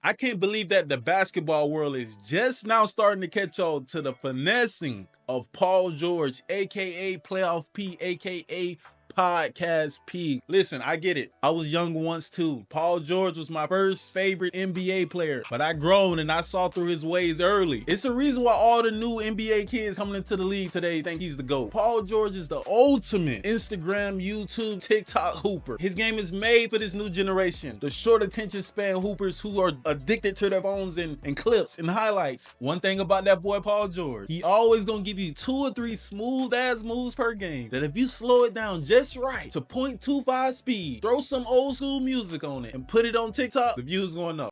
I can't believe that the basketball world is just now starting to catch on to the finessing of Paul George, aka Playoff P, aka Podcast P. Listen, I get it. I was young once too. Paul George was my first favorite NBA player, but I grown and I saw through his ways early. It's a reason why all the new NBA kids coming into the league today think he's the GOAT. Paul George is the ultimate Instagram, YouTube, TikTok hooper. His game is made for this new generation. The short attention span hoopers who are addicted to their phones and clips and highlights. One thing about that boy Paul George, he always gonna give you 2 or 3 smooth ass moves per game that if you slow it down just right to 0.25 speed, throw some old school music on it and put it on TikTok, the views going up.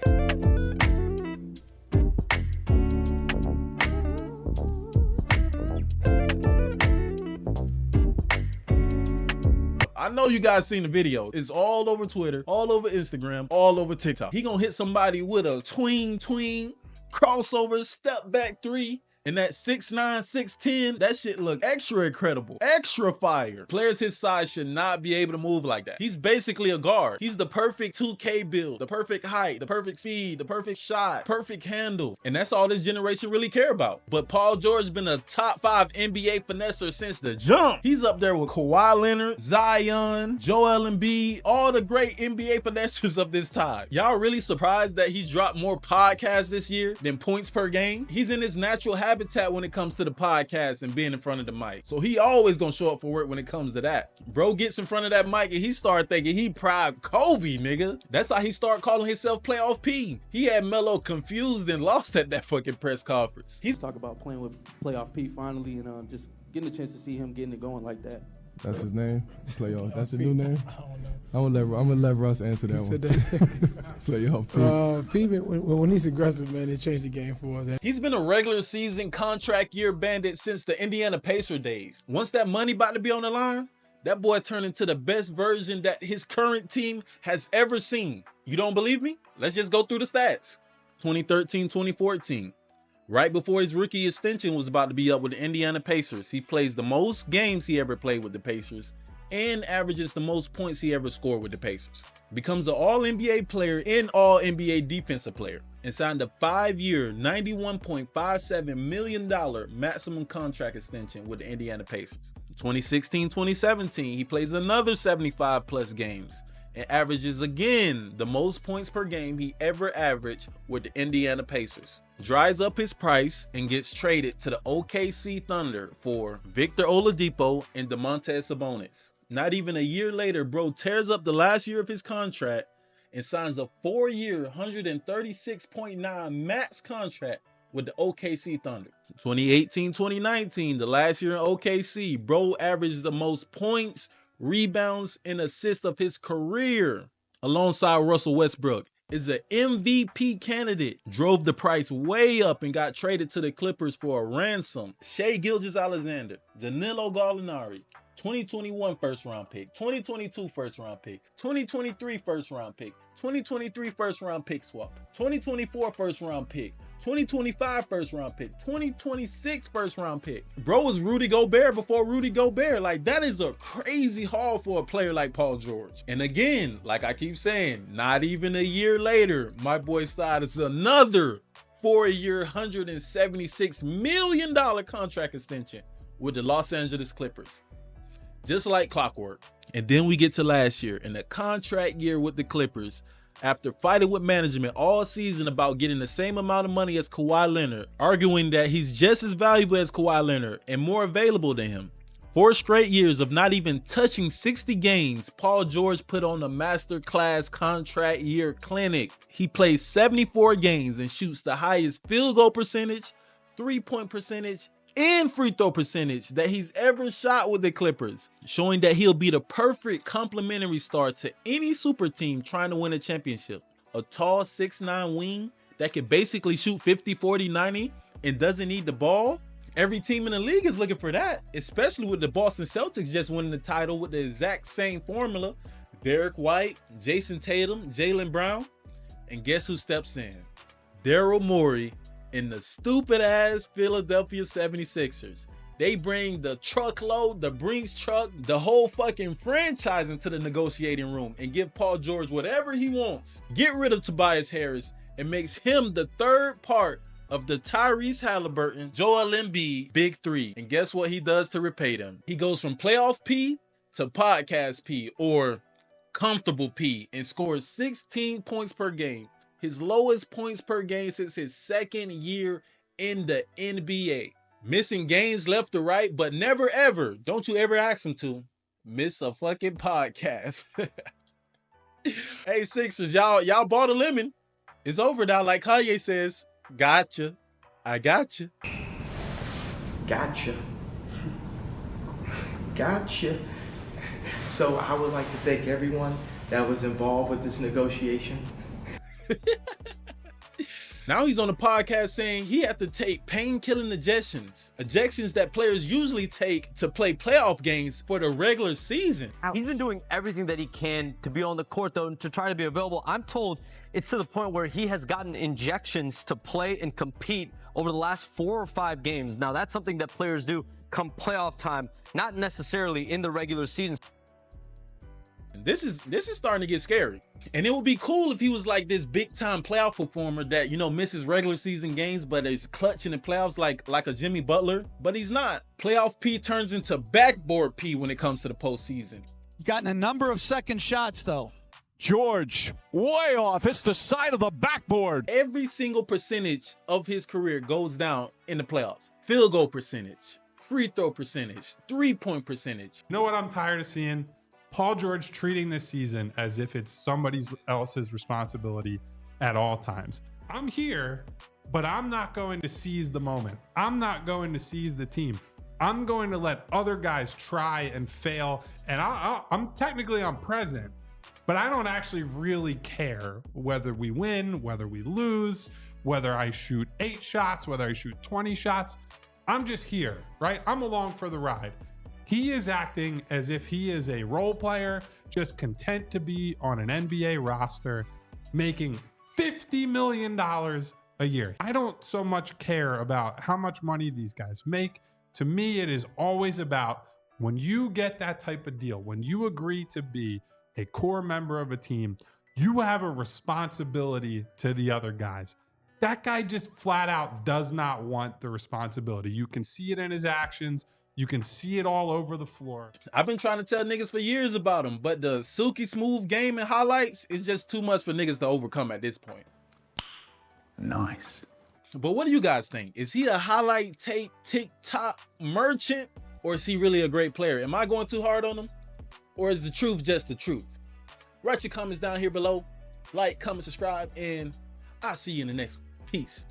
I know you guys seen the video. It's all over Twitter, all over Instagram, all over TikTok. He gonna hit somebody with a tween crossover step back 3. And that 6'9", 6'10", that shit look extra incredible, extra fire. Players his size should not be able to move like that. He's basically a guard. He's the perfect 2K build, the perfect height, the perfect speed, the perfect shot, perfect handle. And that's all this generation really care about. But Paul George's been a top 5 NBA finesser since the jump. He's up there with Kawhi Leonard, Zion, Joel Embiid, all the great NBA finessers of this time. Y'all really surprised that he's dropped more podcasts this year than points per game? He's in his natural habitat when it comes to the podcast and being in front of the mic. So he always gonna show up for work when it comes to that. Bro gets in front of that mic and he start thinking he Prime Kobe, nigga. That's how he start calling himself Playoff P. He had Melo confused and lost at that fucking press conference. He's talking about playing with Playoff P finally and just getting a chance to see him getting it going like that. That's his name? Playoff. That's the new name? I don't know. I'm gonna let Russ answer that one. Playoff P. When he's aggressive, man, it changed the game for us. He's been a regular season contract year bandit since the Indiana Pacer days. Once that money about to be on the line, that boy turned into the best version that his current team has ever seen. You don't believe me? Let's just go through the stats. 2013, 2014. Right before his rookie extension was about to be up with the Indiana Pacers, he plays the most games he ever played with the Pacers and averages the most points he ever scored with the Pacers. Becomes an All-NBA player and All-NBA defensive player and signed a 5-year, $91.57 million maximum contract extension with the Indiana Pacers. 2016-2017, he plays another 75 plus games and averages again the most points per game he ever averaged with the Indiana Pacers. Dries up his price and gets traded to the OKC Thunder for Victor Oladipo and Domantas Sabonis. Not even a year later, bro tears up the last year of his contract and signs a 4-year, $136.9 max contract with the OKC Thunder. 2018-2019, the last year in OKC, bro averaged the most points, rebounds, and assists of his career alongside Russell Westbrook. Is an MVP candidate, drove the price way up and got traded to the Clippers for a ransom. Shai Gilgeous-Alexander, Danilo Gallinari, 2021 first round pick, 2022 first round pick, 2023 first round pick, 2023 first round pick swap, 2024 first round pick, 2025 first round pick, 2026 first round pick. Bro was Rudy Gobert before Rudy Gobert. Like, that is a crazy haul for a player like Paul George. And again, like I keep saying, not even a year later, my boy signed another 4-year, $176 million contract extension with the Los Angeles Clippers. Just like clockwork. And then we get to last year in the contract year with the Clippers. After fighting with management all season about getting the same amount of money as Kawhi Leonard, arguing that he's just as valuable as Kawhi Leonard and more available than him. 4 straight years of not even touching 60 games, Paul George put on a masterclass contract year clinic. He plays 74 games and shoots the highest field goal percentage, 3-point percentage, and free throw percentage that he's ever shot with the Clippers, showing that he'll be the perfect complementary star to any super team trying to win a championship. A tall 6'9" wing that can basically shoot 50, 40, 90 and doesn't need the ball. Every team in the league is looking for that, especially with the Boston Celtics just winning the title with the exact same formula. Derek White, Jason Tatum, Jaylen Brown, and guess who steps in? Daryl Morey in the stupid ass Philadelphia 76ers. They bring the truckload, the Brinks truck, the whole fucking franchise into the negotiating room and give Paul George whatever he wants. Get rid of Tobias Harris and makes him the third part of the Tyrese Halliburton, Joel Embiid big three. And guess what he does to repay them? He goes from playoff P to podcast P, or comfortable P, and scores 16 points per game. His lowest points per game since his second year in the NBA. Missing games left or right, but never ever, don't you ever ask him to, miss a fucking podcast. Hey Sixers, y'all bought a lemon. It's over now, like Kanye says. Gotcha. I gotcha. Gotcha. Gotcha. So I would like to thank everyone that was involved with this negotiation. Now he's on the podcast saying he had to take pain-killing ejections that players usually take to play playoff games for the regular season. He's been doing everything that he can to be on the court, though, to try to be available. I'm told it's to the point where he has gotten injections to play and compete over the last 4 or 5 games. Now, that's something that players do come playoff time, not necessarily in the regular season. This is starting to get scary. And it would be cool if he was like this big time playoff performer that, you know, misses regular season games, but is clutch in the playoffs like a Jimmy Butler. But he's not. Playoff P turns into backboard P when it comes to the postseason. Gotten a number of second shots, though. George, way off. It's the side of the backboard. Every single percentage of his career goes down in the playoffs. Field goal percentage, free throw percentage, 3-point percentage. You know what I'm tired of seeing? Paul George treating this season as if it's somebody else's responsibility at all times. I'm here, but I'm not going to seize the moment. I'm not going to seize the team. I'm going to let other guys try and fail. And I'm present, but I don't actually really care whether we win, whether we lose, whether I shoot 8 shots, whether I shoot 20 shots. I'm just here, right? I'm along for the ride. He is acting as if he is a role player, just content to be on an NBA roster, making $50 million a year. I don't so much care about how much money these guys make. To me, it is always about when you get that type of deal, when you agree to be a core member of a team, you have a responsibility to the other guys. That guy just flat out does not want the responsibility. You can see it in his actions. You can see it all over the floor. I've been trying to tell niggas for years about him, but the silky smooth game and highlights is just too much for niggas to overcome at this point. Nice. But what do you guys think? Is he a highlight tape TikTok merchant, or is he really a great player? Am I going too hard on him? Or is the truth just the truth? Write your comments down here below. Like, comment, subscribe, and I'll see you in the next one. Peace.